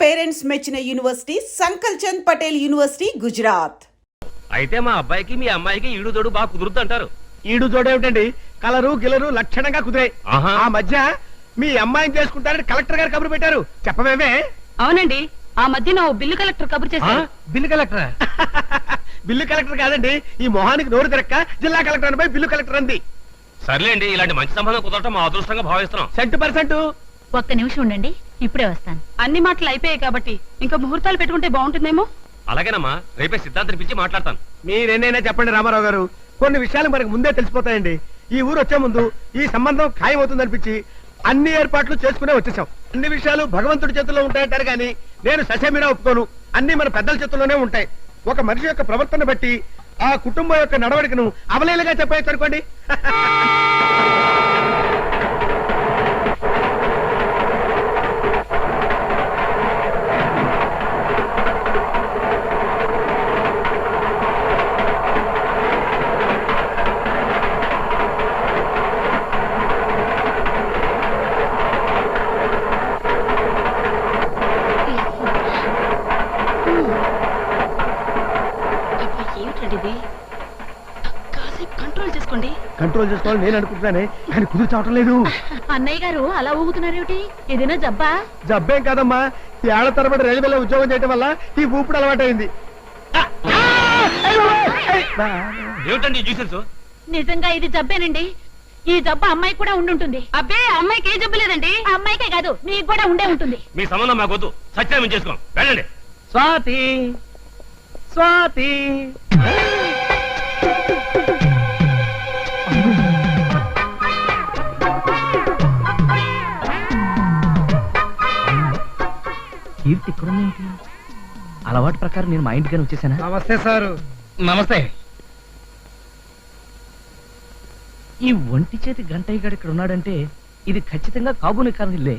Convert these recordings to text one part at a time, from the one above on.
Parents మెచ్చిన university సంకల్ Chand Patel university Gujarat. అయితే మా అబ్బాయికి మీ అమ్మాయికి ఈడు జోడు బాగా కుదురుద్ది అంటారు. ఈడు జోడేమిటండి, కలరు గిలరు లక్షణంగా కుదిరాయి. ఆహా. ఆ మధ్య మీ అమ్మాయిని చేసుకుంటారని కలెక్టర్ గారు కబురు పెట్టారు, చెప్పవేమే? అవునండి, ఆ మధ్య నా బిల్లు కలెక్టర్ కబురు చేశారు. Bill collector? బిల్లు కలెక్టర్ కాదండి, ఈ మొహానికి నోరు తిరక్క జిల్లా కలెక్టర్ అనిపై బిల్లు కలెక్టర్ అంది. సర్లేండి, ఇలాంటి మంచి సంబంధం కుదరటం మా అదృష్టంగా భావిస్తున్నాం. 100%. ఒక్క నిమిషం ఉండండి, ఇప్పుడే వస్తాను. అన్ని మాటలు అయిపోయాయి కాబట్టి ఇంకా ముహూర్తాలు పెట్టుకుంటే బాగుంటుందేమో. అలాగేనమ్మా, రేపే సిద్ధాంతం పిలిచి మాట్లాడతాను. మీరేనైనా చెప్పండి రామారావు గారు, కొన్ని విషయాలు మనకు ముందే తెలిసిపోతాయండి. ఈ ఊరు వచ్చే ముందు ఈ సంబంధం ఖాయమవుతుందనిపించి అన్ని ఏర్పాట్లు చేసుకునే వచ్చేసాం. అన్ని విషయాలు భగవంతుడి చేతుల్లో ఉంటాయంటారు కానీ నేను ససేమిరా ఒప్పుకోను. అన్ని మన పెద్దల చేతుల్లోనే ఉంటాయి. ఒక మనిషి యొక్క ప్రవర్తన బట్టి ఆ కుటుంబం యొక్క నడవడికను అవలేలుగా చెప్పేసి అనుకోండి. కంట్రోల్ చేసుకోవాలి నేను అనుకుంటున్నానే, కానీ కుదురు చావటం లేదు. అన్నయ్య గారు అలా ఊగుతున్నారేమిటి? ఏదైనా జబ్బా? జబ్బేం కాదమ్మా, ఈ ఏళ్ల తరబడి రైల్వేలో ఉద్యోగం చేయడం వల్ల ఈ ఊపిడి అలవాటైంది. ఏమిటండి జ్యూసెస్? నిజంగా ఇది జబ్బేనండి. ఈ జబ్బు అమ్మాయి కూడా ఉండుంటుంది. అబ్బే, అమ్మాయికి ఏ జబ్బు లేదండి. అమ్మాయికే కాదు, మీకు కూడా ఉండే ఉంటుంది. మీ సంబంధం మాకొద్దు, సత్యాన్ని చేసుకోం. వెళ్ళండి. స్వాతి స్వాతి కీర్తి ఇక్కడుందేంటి? అలవాటు ప్రకారం నేను మా ఇంటికని వచ్చేసానా? నమస్తే సారు. నమస్తే. ఈ ఒంటి చేతి గంటయ్య గారు ఇక్కడ ఉన్నాడంటే ఇది ఖచ్చితంగా కాబూని కానిల్లే.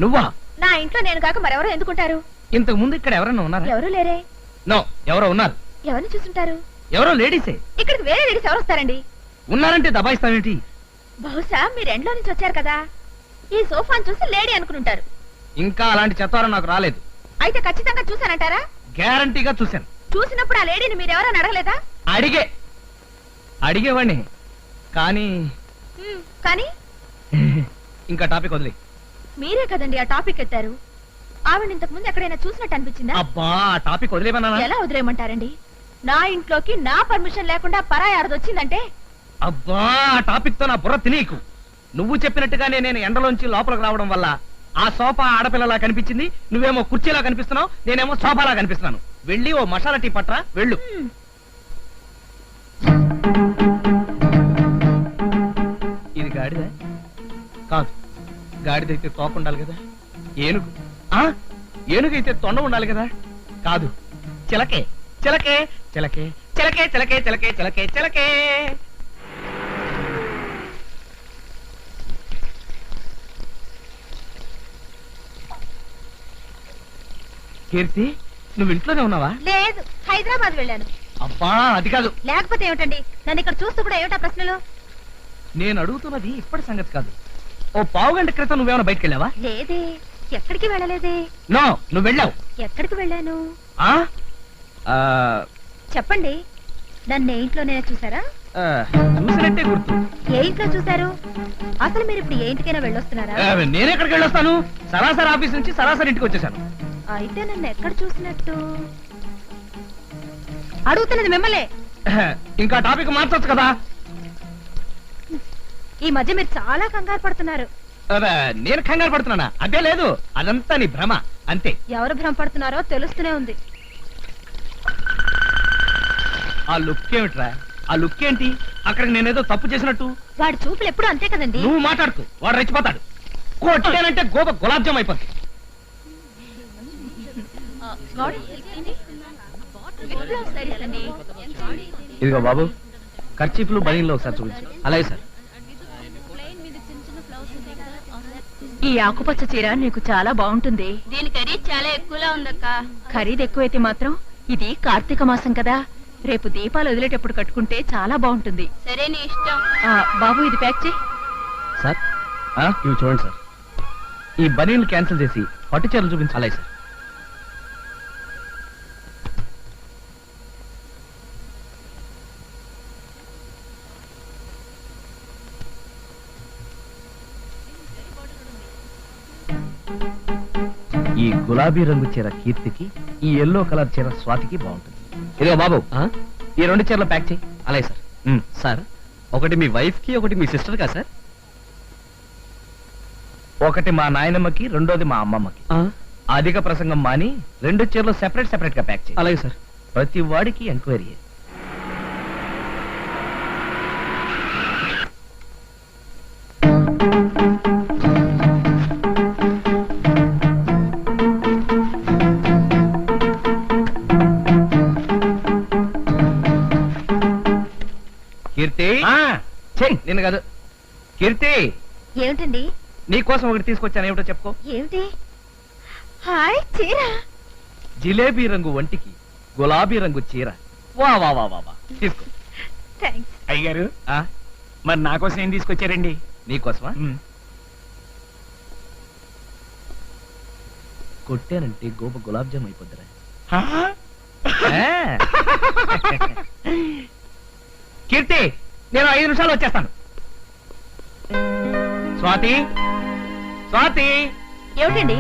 నువ్వా? నా ఇంట్లో నేను కాక మరెవరో ఎందుకుంటారు? ఇంతకు ముందు ఇక్కడ ఎవరన్నా ఉన్నారా? ఎవరు లేరే. నో, ఎవరో ఉన్నారు. ఎవరిని చూసుంటారు? ఎవరో లేడీసే. ఇక్కడికి వేరే లేడీస్ ఎవరు వస్తారండి? ఉన్నారంటే దబాయిస్తావేంటి? బహుశా మీరు ఎండ్లో నుంచి వచ్చారు కదా, ఈ సోఫాను చూసి లేడీ అనుకుంటారు. ఇంకా అలాంటి చెత్తారం నాకు రాలేదు. అయితే ఖచ్చితంగా చూసానంటారా? గ్యారంటీగా చూశాను. చూసినప్పుడు ఆ లేడీని మీరెవరని అడగలేదా? అడిగేవాడిని కానీ కానీ ఇంకా టాపిక్ వదిలే. మీరే కదండి ఆ టాపిక్ ఎత్తారు. ఆవిడ ఇంతకు ముందు ఎక్కడైనా చూసినట్టు అనిపించిందా? అబ్బా, ఆ టాపిక్ వదిలేమన్నా? ఎలా వదిలేయమంటారండి? నా ఇంట్లోకి నా పర్మిషన్ లేకుండా పరాయి ఆడదొచ్చిందంటే. అబ్బా, ఆ టాపిక్ తో నా బుర్ర తినీకు. నువ్వు చెప్పినట్టుగానే నేను ఎండలోంచి లోపలికి రావడం వల్ల ఆ సోఫా ఆడపిల్లలా కనిపించింది. నువ్వేమో కుర్చీలా కనిపిస్తున్నావు, నేనేమో సోఫాలా కనిపిస్తున్నాను. వెళ్ళి ఓ మసాలా టీ పట్రా, వెళ్ళు. ఇది గాడిద కాదు. గాడిదైతే తోక ఉండాలి కదా. ఏనుగు ఏనుగైతే తొండ ఉండాలి కదా. కాదు, చిలకే చిలకే చిలకే చిలకే చిలకే చిలకే చిలకే చిలకే. కీర్తి, నువ్వు ఇంట్లోనే ఉన్నావా? లేదు, హైదరాబాద్ వెళ్ళాను. అబ్బా, అది కాదు. లేకపోతే ఏమిటండి? నన్ను ఇక్కడ చూస్తూ కూడా ఏమిటా ప్రశ్నలు? నేను అడుగుతున్నది ఇప్పటి సంగతి కాదు. ఓ పావుగంట క్రితం నువ్వేమైనా బయటకు వెళ్ళావా? లేదే, ఎక్కడికి వెళ్ళలేదే. నో, నువ్వు వెళ్ళావు. ఎక్కడికి వెళ్ళాను? ఆ చెప్పండి. నన్ను ఏ ఇంట్లోనే చూసారా? చూసినట్టే గుర్తు. ఏ ఇంట్లో చూసారు? అసలు మీరు ఇప్పుడు ఏ ఇంటికైనా వెళ్ళొస్తున్నారా? నేను ఎక్కడికి వెళ్ళొస్తాను? సరాసరి ఆఫీస్ నుంచి సరాసరి ఇంటికి వచ్చేసాను. అయితే నన్ను ఎక్కడ చూసినట్టు? అడుగుతున్నది మిమ్మల్ని. ఇంకా టాపిక్ మార్చొచ్చు కదా. ఈ మధ్య మీరు చాలా కంగారు పడుతున్నారు. నేను కంగారు పడుతున్నానా? అదే లేదు, అదంతా నీ భ్రమ అంతే. ఎవరు భ్రమ పడుతున్నారో తెలుస్తూనే ఉంది. ఆ లుక్ ఏమిట్రా? ఆ లుక్ ఏంటి? అక్కడికి నేనేదో తప్పు చేసినట్టు. వాడి చూపులు ఎప్పుడు అంతే కదండి. నువ్వు మాట్లాడుతూ వాడు రెచ్చిపోతాడు. కొట్టానంటే గోప గులాబ్ జామ్ అయిపోతుంది. ఇదిగో బాబు, ఖర్చీఫ్లు బనీన్లో ఒకసారి చూపించు. అలాగే సార్. ఈ ఆకుపచ్చ చీర నీకు చాలా బాగుంటుంది. దీని ఖరీదు చాలా ఎక్కువలా ఉందక్క. ఖరీదు ఎక్కువైతే మాత్రం ఇది కార్తీక మాసం కదా, రేపు దీపాలు వదిలేటప్పుడు కట్టుకుంటే చాలా బాగుంటుంది. సరే నీ ఇష్టం. బాబు ఇది ప్యాక్ చేయి. సార్ ఇవి చూడండి సార్. ఈ బనీన్లు క్యాన్సిల్ చేసి పట్టు చీరలు చూపించు. అలాగే సార్. ఈ గులాబీ రంగు చీర కీర్తికి, ఈ ఎల్లో కలర్ చీర స్వాతికి బాగుంటుంది. ఇదిగో బాబు, ఈ రెండు చీరలు ప్యాక్ చేయి. అలాగే సార్. సార్, ఒకటి మీ వైఫ్ కి, ఒకటి మీ సిస్టర్ కా సార్? ఒకటి మా నాయనమ్మకి, రెండోది మా అమ్మమ్మకి. అధిక ప్రసంగం మాని రెండు చీరలు సెపరేట్ సెపరేట్ గా ప్యాక్ చేయి. అలాగే సార్. ప్రతి వాడికి ఎంక్వైరీ. కీర్తి, నిన్ను కాదు. కీర్తి, ఏమిటండి? నీకోసం ఒకటి తీసుకొచ్చాను. ఏమిటో చెప్పుకో. ఏమిటి? హాయ్ చీర. జిలేబీ రంగు వంటికి గులాబీ రంగు చీర. వా వా వా వా వా. తీసుకో. థ్యాంక్స్. అయ్యగారు, ఆ, మరి నా కోసం ఏం తీసుకొచ్చారండి? నీకోసమా? కొట్టానంటే గోప గులాబ్ జామ్ అయిపోద్దిరా. హా? ఆ. కీర్తి, నేను 5 నిమిషాలు వచ్చేస్తాను. స్వాతి, స్వాతి. ఏమిటండి?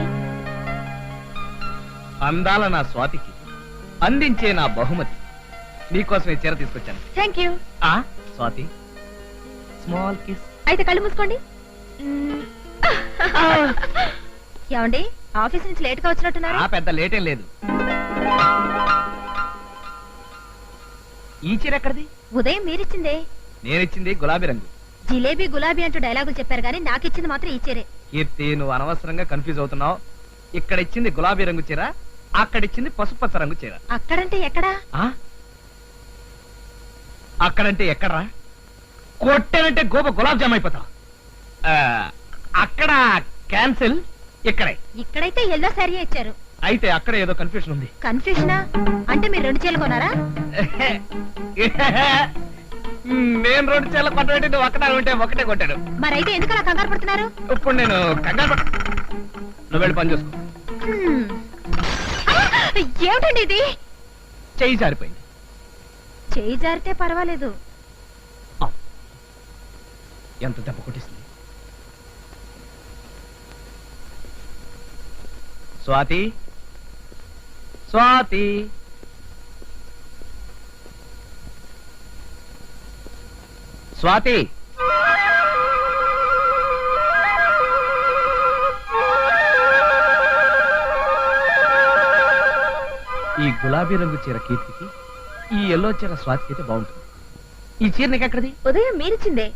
అందాల నా స్వాతికి అందించే నా బహుమతి. నీకోసం ఈ చీర తీసుకొచ్చాను. Thank you. ఆ స్వాతి, స్మాల్ కిస్. అయితే కళ్ళు మూసుకోండి. ఏమండి, ఆఫీస్ నుంచి లేట్ గా వచ్చినట్టున్నారు? ఆ పెద్ద లేటేం లేదు. ఈ చీర ఎక్కడిది? ఉదయం మీరిచ్చిందే. నేనిచ్చింది గులాబీ రంగు. జిలేబీ గులాబీ అంటూ డైలాగులు చెప్పారు కానీ నాకు ఇచ్చింది మాత్రం ఈ చీరే. కీర్తి, నువ్వు అనవసరంగా కన్ఫ్యూజ్ అవుతున్నావు. ఇక్కడ ఇచ్చింది గులాబీ రంగు చీర, అక్కడ ఇచ్చింది పసుపచ్చ రంగు చీర. అక్కడంటే ఎక్కడా? ఆ? అక్కడంటే ఎక్కడరా? కొట్టానంటే గోప గులాబ్ జామ్ అయిపోతావు. అక్కడ క్యాన్సిల్, ఇక్కడే. ఇక్కడైతే ఎల్లో శారీ ఇచ్చారు. అయితే అక్కడ ఏదో కన్ఫ్యూషన్ ఉంది. కన్ఫ్యూషనా? అంటే మీరు 2 చీరలు కొన్నారా? నేను 2 చీరలు కొట్టబెట్టి నువ్వు అక్కడ ఉంటే ఒకటే కొట్టాడు. మరైతే ఎందుకు అలా కంగారు పడుతున్నారు? ఇప్పుడు నేను కంగారు నువ్వు వెళ్ళి పని చూసుకో. హ్మ్. ఆ! ఏమిటండి ఇది? చెయ్యి జారిపోయింది. చేయి జారితే పర్వాలేదు. ఎంత దెబ్బ కొట్టిస్తుంది. స్వాతి, స్వాతి. స్వాతి, ఈ గులాబీ రంగు చీర కీర్తికి, ఈ ఎల్లో చీర స్వాతికి అయితే బాగుంటుంది. ఈ చీర నీకెక్కడిది? ఉదయం మీరిచ్చిందే.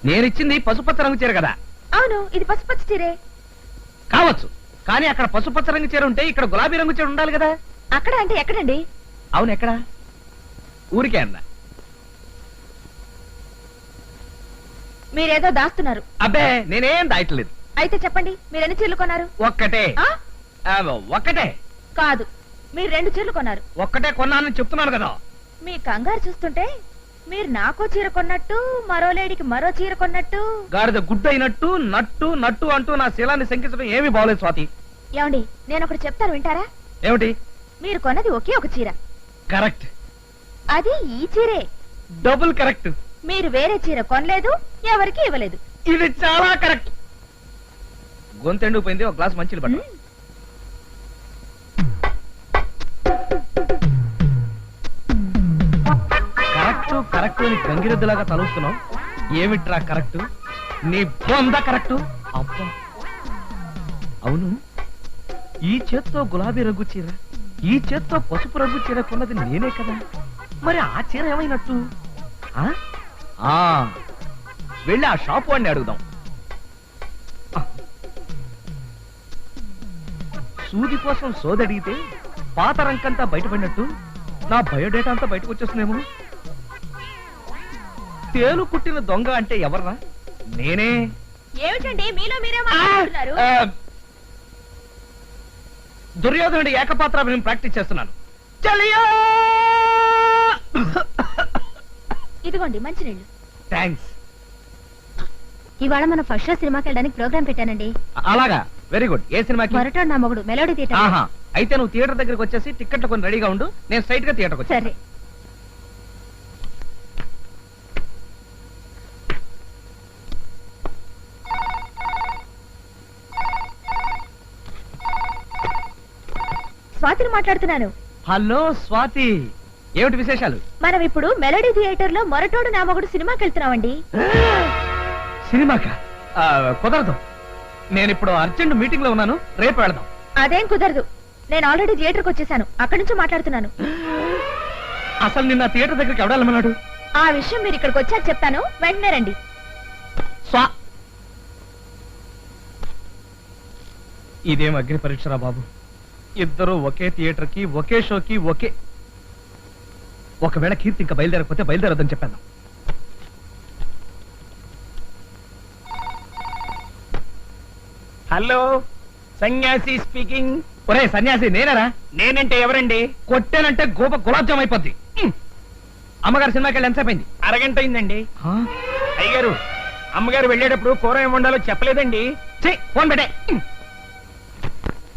నేనిచ్చింది పసుపచ్చ రంగు చీర కదా. అవును, ఇది పసుపచ్చ చీరే. కావచ్చు, కానీ అక్కడ పసుపచ్చ రంగు చీర ఉంటే ఇక్కడ గులాబీ రంగు చీర ఉండాలి కదా. అక్కడ అంటే ఎక్కడండి? అవును, ఎక్కడ? ఊరికే అన్నా. మీరేదో దాస్తున్నారు. అబ్బే, నేనేం దాయట్లేదు. అయితే చెప్పండి, మీరు ఎన్ని చీరలు కొన్నారు? ఒక్కటే. ఆ? ఒక్కటే. కాదు, మీరు 2 చీరలు కొన్నారు. ఒక్కటే కొన్నానని చెప్తున్నాను కదా. మీ కంగారు చూస్తుంటే మీరు నాకో చీర కొన్నట్టు, మరో లేడీకి మరో చీర కొన్నట్టు. గాడిద గుడ్డు అయినట్టు నట్టు నట్టు అంటూ నా శీలాన్ని శంకించడం ఏమీ బాగోలేదు స్వాతి. ఏమండి, నేను ఒకటి చెప్తాను, వింటారా? ఏమిటి? మీరు కొన్నది ఒకే ఒక చీర. కరెక్ట్. అది ఈ చీరే. Double correct. మీరు వేరే చీర కొనలేదు, ఎవరికి ఇవ్వలేదు. ఇది చాలా కరెక్ట్. గొంతెండుకుపోయింది, ఒక గ్లాస్ మంచిలు పట్టు. కరెక్ట్ కరెక్ట్ అని గంగిరెద్దులాగా తలుస్తున్నావు. ఏమిట్రా కరెక్ట్? నీ బొంద కరెక్ట్. అబ్బా, అవును, ఈ చేత్తో గులాబీ రంగు చీర, ఈ చేత్తో పసుపు రంగు చీర కొన్నది నేనే కదా. మరి ఆ చీర ఏమైనట్టు? వెళ్ళి ఆ షాప్ వాడిని అడుగుదాం. సూది కోసం సోదడిగితే పాత రంకంతా బయటపడినట్టు నా బయోడేటా అంతా బయటకు వచ్చేస్తుందేమో. తేలు కుట్టిన దొంగ అంటే ఎవర్రా? నేనే. ఏమిటండి మీలో మీరే మాట్లాడుతున్నారు? ఆ, దుర్యోధనుడి ఏకపాత్రాభినయం ప్రాక్టీస్ చేస్తున్నాను. చలియా! ఇదిగోండి మంచినీళ్ళు. థ్యాంక్స్. ఇవాళ మనం ఫస్ట్ షో సినిమాకి వెళ్ళడానికి ప్రోగ్రామ్ పెట్టానండి. అలాగా, వెరీ గుడ్. ఏ సినిమాకి? మొరటోడు నా మొగుడు మెలోడీ థియేటర్. ఆహా, అయితే నువ్వు థియేటర్ దగ్గరికి వచ్చేసి టికెట్లు కొని రెడీగా ఉండు. నేను స్ట్రైట్ గా థియేటర్కి వచ్చా. సరే. స్వాతిని మాట్లాడుతున్నాను. హలో స్వాతి, ఏమిటి విశేషాలు? మనం ఇప్పుడు మెలోడీ థియేటర్ లో మొరటోడు నా మొగుడు సినిమాకి వెళ్తున్నామండి. సినిమాకా? కుదరదు. నేను ఇప్పుడు అర్జెంట్ మీటింగ్ లో ఉన్నాను. రేపు వెళదాం. అదేం కుదరదు. నేను ఆల్రెడీ థియేటర్కి వచ్చేసాను. అక్కడి నుంచి మాట్లాడుతున్నాను. అసలు నిన్న థియేటర్ దగ్గరికి ఎవడాలన్నాడు? ఆ విషయం మీరు ఇక్కడికి వచ్చాక చెప్తాను. వెంటనే రండి. స్వా ఇదేం అగ్ని పరీక్షరా బాబు. ఇద్దరు ఒకే థియేటర్ కి, ఒకే షోకి, ఒకే. ఒకవేళ కీర్తి ఇంకా బయలుదేరకపోతే బయలుదేరొద్దని చెప్పాను. హలో, సన్యాసి స్పీకింగ్. ఒరే సన్యాసి, నేనేరా? నేనంటే ఎవరండి? కొట్టేనంటే గోప గులాబ్ జామ్ అయిపోద్ది. అమ్మగారు సినిమాకి వెళ్ళి ఎంతసేపు అయింది? అరగంట అయిందండి. అయ్యగారు, అమ్మగారు వెళ్ళేటప్పుడు కూర ఏమి వండాలో చెప్పలేదండి. ఫోన్ పెట్టే.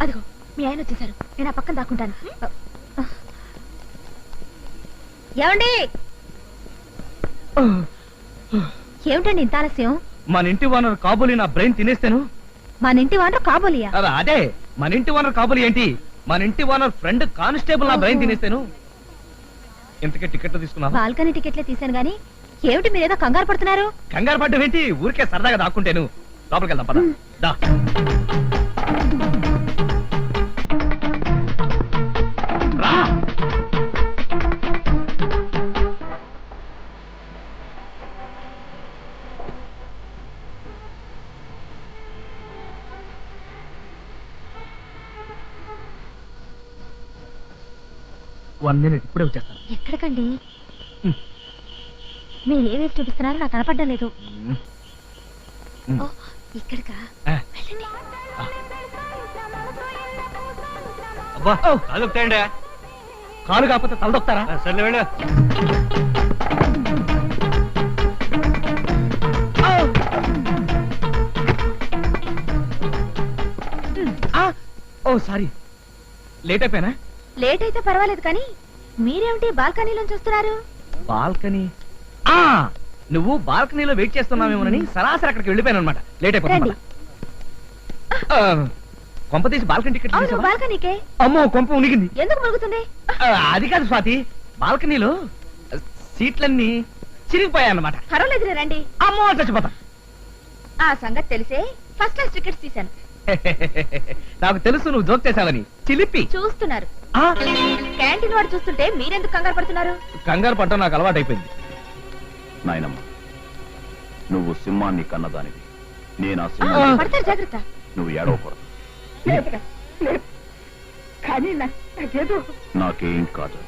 అదిగో మీ ఆయన వచ్చేసారు. నేను ఆ పక్కన దాక్కుంటాను. ఏమండి? ఏమిటండి ఇంత ఆలస్యం? మన ఇంటి ఓనర్ కాబోలి నా బ్రెయిన్ తినేస్తాను. మన ఇంటి వానరు కాబోలియా? అదే, మన ఇంటి ఓనర్ కాబోలి ఏంటి, మన ఇంటి ఓనర్ ఫ్రెండ్ కానిస్టేబుల్ నా బ్రెయిన్ తినేస్తాను. ఇంతకే టికెట్లు తీసుకున్నావా? బాల్కనీ టికెట్లే తీశాను గానీ ఏమిటి మీరేదో కంగారు పడుతున్నారు? కంగారు పడ్డం ఏంటి, ఊరికే సరదాగా దాక్కుంటేను. లోపలికి వెళ్దాం పద. దా. రా. వన్ మినిట్, ఇప్పుడే వచ్చేస్తాను. ఎక్కడికండి? మీరు ఏ వేసి చూపిస్తున్నారో నాకు కనపడడం లేదు. ఓ, ఇక్కడికా? ఆ. వెళ్ళండి. అబ్బా, కాదుతాయండి. కాలు కాకపోతే తలదొక్తారా? సర్లే వెళ్ళు. ఓ సారీ, లేట్ అయిపోయానా? లేట్ అయితే పర్వాలేదు కానీ మీరేమిటి బాల్కనీలోంచి చూస్తున్నారు? బాల్కనీ? ఆ, నువ్వు బాల్కనీలో వెయిట్ చేస్తున్నావేమోనని సరాసరి అక్కడికి వెళ్ళిపోయాను అనమాట. లేట్ అయిపోయింది. రండి. కొంప తీసి బాల్కనీ టికెట్ అవును, తీసావా? బాల్కనీకే. అమ్మో, కొంప ఉనిగింది. ఎందుకు మురుగుతుంది? అది కాదు స్వాతి, బాల్కనీలో సీట్లన్నీ చిరిగిపోయాయన్నమాట. పర్వాలేదు రండి. అమ్మో, చచ్చిపోతా. ఆ సంగతి తెలిసే ఫస్ట్ క్లాస్ టికెట్స్ తీశాను. నాకు తెలుసు నువ్వు జోక్ చేసావని. చిలిపి చూస్తున్నారు. ఆ, క్యాంటీన్ వాడు చూస్తుంటే మీరెందుకు కంగారు పడుతున్నారు? కంగారు పట్టడం నాకు అలవాటైపోయింది. నాయనమ్మ, నువ్వు సింహాన్ని కన్నదానివి. నేను ఆ ఆ, సింహాన్ని. పడతారు, జాగ్రత్త. నువ్వు ఏడవకూడదు. నాకేం కాదు.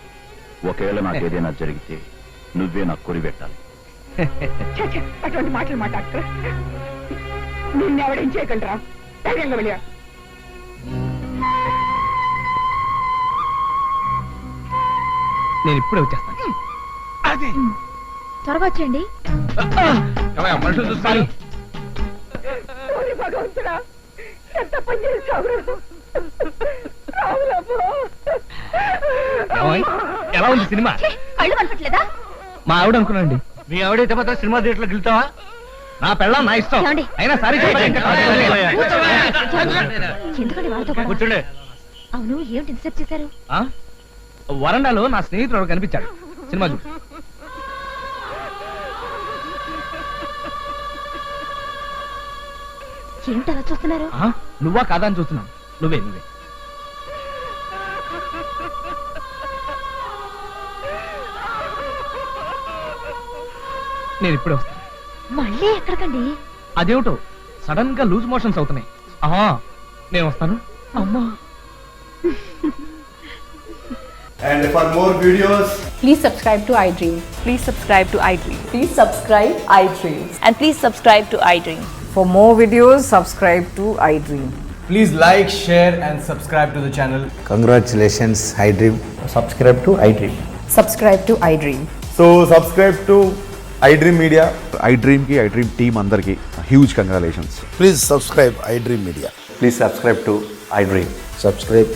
ఒకవేళ నాకేదైనా జరిగితే నువ్వే నాకు కొరిపెట్టాలి. అటువంటి మాటలు మాట్లాడుతూ నిన్నెవడేం చేయగలరా? ధైర్యంగా వెళ్ళా. నేను ఇప్పుడే వచ్చేస్తాను. అది త్వరగా వచ్చేయండి. మనుషులు చూస్తాను. భగవంతుడా, ఎంత పని చేస్తావు? ఎలా ఉంది సినిమా? ఛీ, కళ్ళు కనపట్లేదా? మా ఆవిడ అనుకున్నాండి. మీ ఆవిడైతే మాత్రం సినిమా థియేటర్లోకి వెళ్తావా? నా పెళ్ళం నా ఇష్టం. ఏమండి? అయినా సారీ చెప్పాలి. ఎందుకండి వాళ్ళతో గొడవ? కూర్చోండి. అవును, ఏమిటి ఇన్సెప్ట్ చేశారు? ఆ? వరండాలో నా స్నేహితుడు కనిపించాడు. సినిమా చూడు. ఏమిటి అలా చూస్తున్నారు? ఆ? నువ్వా కాదా అని చూస్తున్నాను. నువ్వే. నేను ఇప్పుడే వస్తాను. మళ్ళీ ఎక్కడికండి? అదేమిటో సడన్ గా లూజ్ మోషన్స్ అవుతున్నాయి. ఆహా, నేను వస్తాను. అమ్మా. And for more videos, Please subscribe to iDream. Please subscribe to iDream. Please subscribe iDream. And please subscribe to iDream. For more videos, subscribe to iDream. Please like, share and subscribe to the channel. Congratulations, iDream. Subscribe to iDream. Subscribe to iDream. So subscribe to iDream Media. iDream ki iDream team andarki huge congratulations. Please subscribe iDream Media. Please subscribe to iDream. Subscribe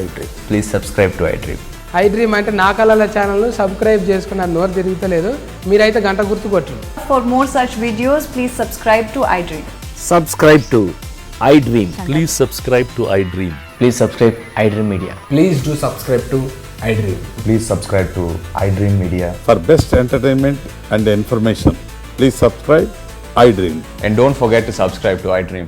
iDream. Please subscribe to iDream. iDream అంటే నా కళల channel subscribe చేసుకున్న నోరు తిరుగుతలేదు. మీరైతే గంట గుర్తు కొట్టండి. For more such videos, please subscribe to iDream. Subscribe to iDream. Please subscribe to iDream. Please subscribe iDream Media. Please do subscribe to iDream. Please subscribe to iDream Media. For best entertainment and information, please subscribe iDream. And don't forget to subscribe to iDream.